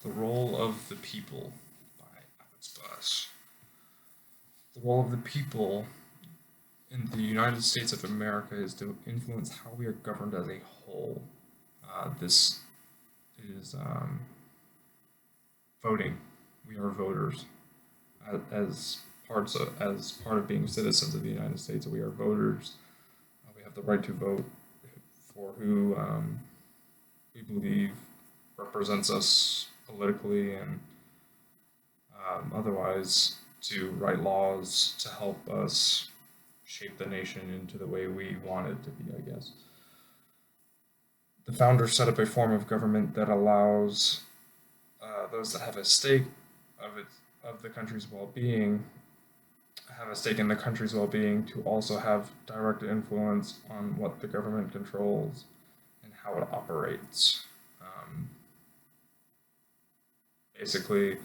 The Role of the People by Buss. The role of the people in the United States of America is to influence how we are governed as a whole. This is voting. We are voters as as part of being citizens of the United States. We are voters. We have the right to vote for who we believe represents us politically and otherwise, to write laws to help us shape the nation into the way we want it to be, I guess. The founders set up a form of government that allows those that have a stake of the country's well-being have a stake in the country's well-being to also have direct influence on what the government controls and how it operates. Basically,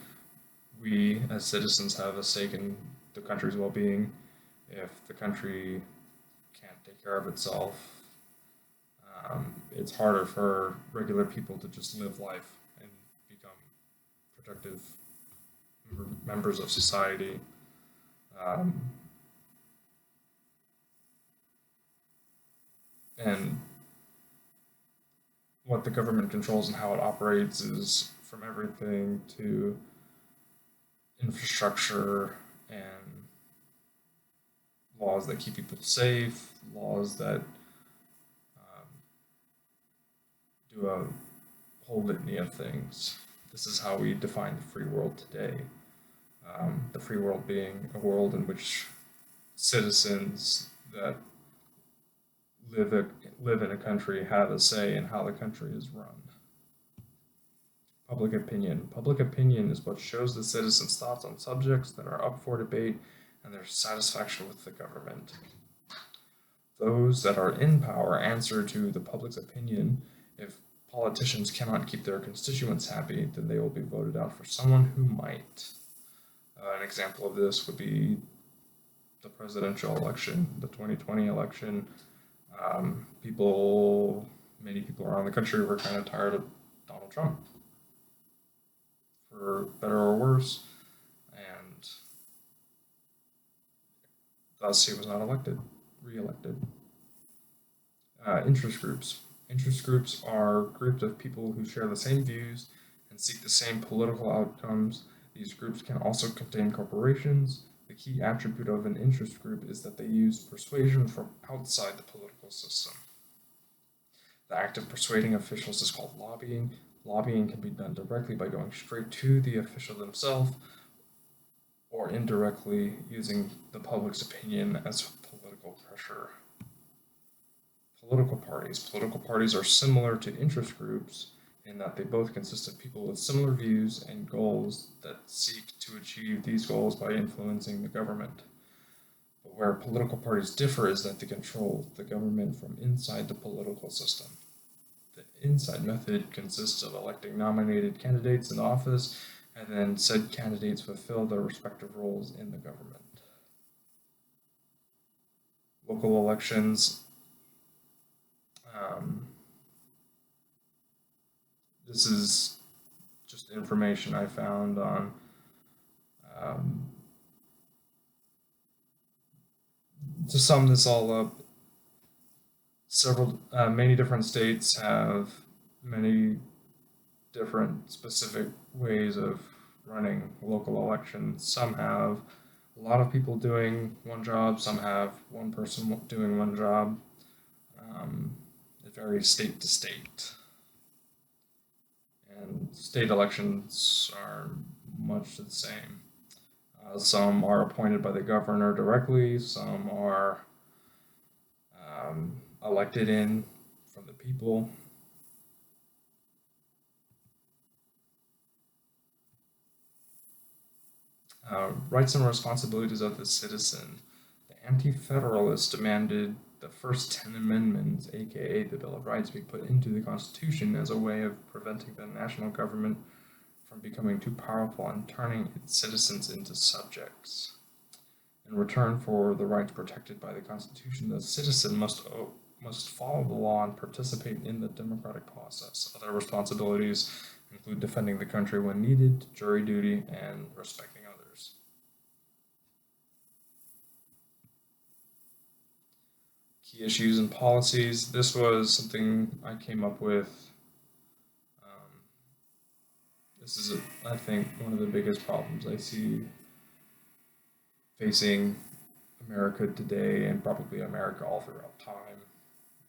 we as citizens have a stake in the country's well-being. If the country can't take care of itself, it's harder for regular people to just live life and become productive members of society. Um, and what the government controls and how it operates is from everything to infrastructure and laws that keep people safe, laws that do a whole litany of things. This is how we define the free world today. The free world being a world in which citizens that live in a country have a say in how the country is run. Public opinion. Public opinion is what shows the citizens' thoughts on subjects that are up for debate and their satisfaction with the government. Those that are in power answer to the public's opinion. If politicians cannot keep their constituents happy, then they will be voted out for someone who might. An example of this would be the presidential election, the 2020 election. Many people around the country were kind of tired of Donald Trump, for better or worse, and thus he was not re-elected. Interest groups. Interest groups are groups of people who share the same views and seek the same political outcomes. These groups can also contain corporations. The key attribute of an interest group is that they use persuasion from outside the political system. The act of persuading officials is called lobbying. Lobbying can be done directly by going straight to the official themselves or indirectly using the public's opinion as political pressure. Political parties. Political parties are similar to interest groups in that they both consist of people with similar views and goals that seek to achieve these goals by influencing the government. But where political parties differ is that they control the government from inside the political system. The inside method consists of electing nominated candidates in office, and then said candidates fulfill their respective roles in the government. Local elections. This is just information I found on to sum this all up. Many different states have many different specific ways of running local elections. Some have a lot of people doing one job, some have one person doing one job. It varies state to state. And state elections are much the same. Some are appointed by the governor directly, some are elected in from the people. Rights and responsibilities of the citizen. The Anti-Federalists demanded the first 10 amendments, aka the Bill of Rights, be put into the Constitution as a way of preventing the national government from becoming too powerful and turning its citizens into subjects. In return for the rights protected by the Constitution, the citizen must follow the law and participate in the democratic process. Other responsibilities include defending the country when needed, jury duty, and respecting others. Key issues and policies. This was something I came up with. This is, I think, one of the biggest problems I see facing America today, and probably America all throughout time,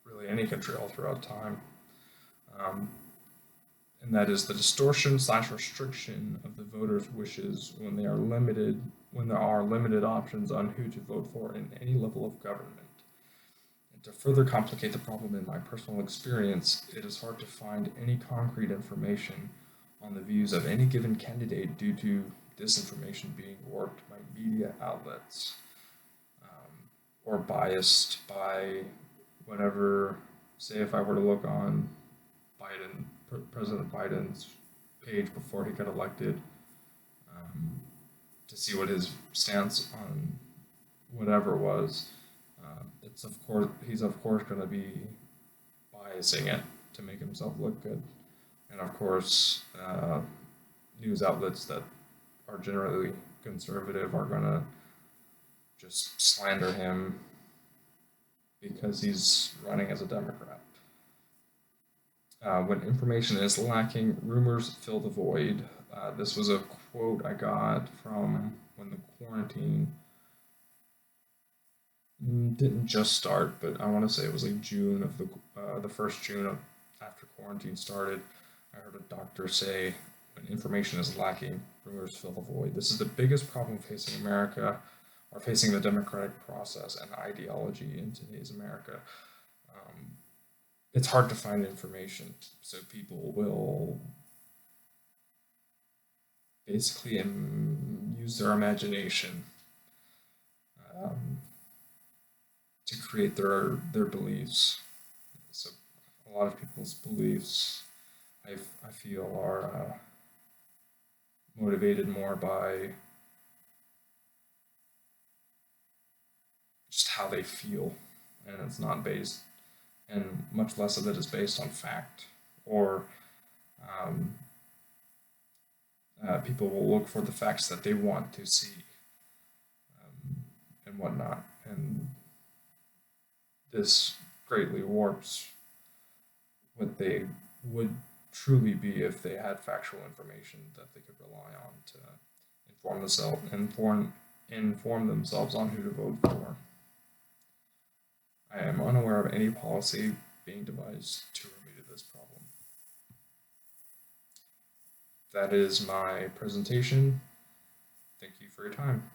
really any country all throughout time. And that is the distortion/restriction of the voters' wishes when there are limited options on who to vote for in any level of government. And to further complicate the problem, in my personal experience, it is hard to find any concrete information on the views of any given candidate due to disinformation being worked by media outlets, or biased by whatever. Say, if I were to look on President Biden's page before he got elected, to see what his stance on whatever was, he's of course going to be biasing it to make himself look good, and of course, news outlets that are generally conservative are going to just slander him because he's running as a Democrat. When information is lacking, rumors fill the void. This was a quote I got from when the quarantine didn't just start, but I want to say it was like June of the first June of after quarantine started. I heard a doctor say, when information is lacking, rumors fill the void. This is the biggest problem facing America, or facing the democratic process and ideology in today's America. It's hard to find information, so people will basically use their imagination to create their beliefs. So a lot of people's beliefs, I feel, are motivated more by just how they feel, and it's not based, and much less of it is based on fact, or people will look for the facts that they want to see, and whatnot, and this greatly warps what they would truly be if they had factual information that they could rely on to inform themselves on who to vote for. I am unaware of any policy being devised to remedy this problem. That is my presentation. Thank you for your time.